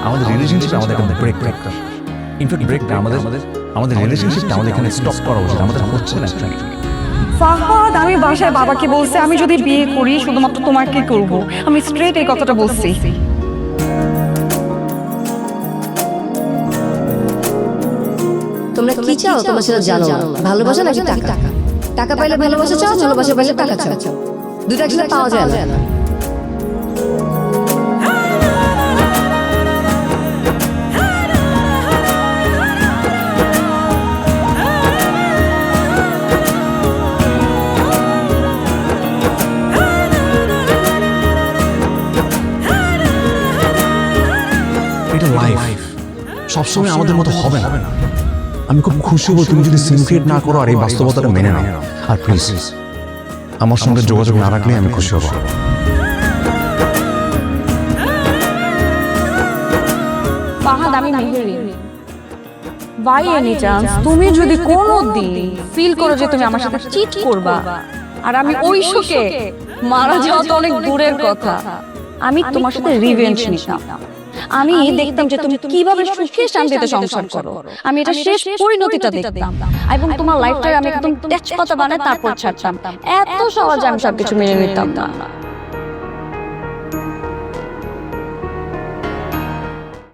আমাদের রিলেশনশিপে আমাদের একটা ব্রেক দরকার। ইনফ্যাক্ট ব্রেক না, আমাদের রিলেশনশিপটা আমাদের এখানে স্টপ করা উচিত। আমাদের হচ্ছে না। ফাহাদ, আমি বাসায় বাবাকে বলছি আমি যদি বিয়ে করি শুধুমাত্র তোমাকে করব। আমি স্ট্রেট এই কথাটা বলছি। তোমরা কি চাও তোমরা সেটা জানো না। ভালোবাসা নাকি টাকা? টাকা পাইলে ভালোবাসা চাও, ভালোবাসা পাইলে টাকা চাও। দুটো একসাথে পাওয়া যায় না। এটা লাইফ, সবসময় আমাদের মতো হবে না। আমি খুব খুশি হব তুমি যদি সিন ক্রিয়েট না করো আর এই বাস্তবতাটা মেনে নাও। আর প্লিজ আমার সঙ্গে যোগাযোগ না রাখলে আমি খুশি হব। ফাহাদ, আমি মেহেরি। বাই এনি চান্স তুমি যদি কোনোদিন ফিল করো যে তুমি আমার সাথে চিট করবা আর আমি ওই শোকে মারা যাওয়া তো অনেক দূরের কথা, আমি তোমার সাথে রিভেঞ্জ নিতাম। আমি দেখতাম যে তুমি কিভাবে সুখে শান্তিতে সংসার করো। আমি এটা শেষ পরিণতিটা দেখতাম এবং তোমার লাইফটাকে আমি একদম তেজপাতা বানায় তারপর ছাড়তাম। এত সহজে আমি সবকিছু মেনে নিতাম না।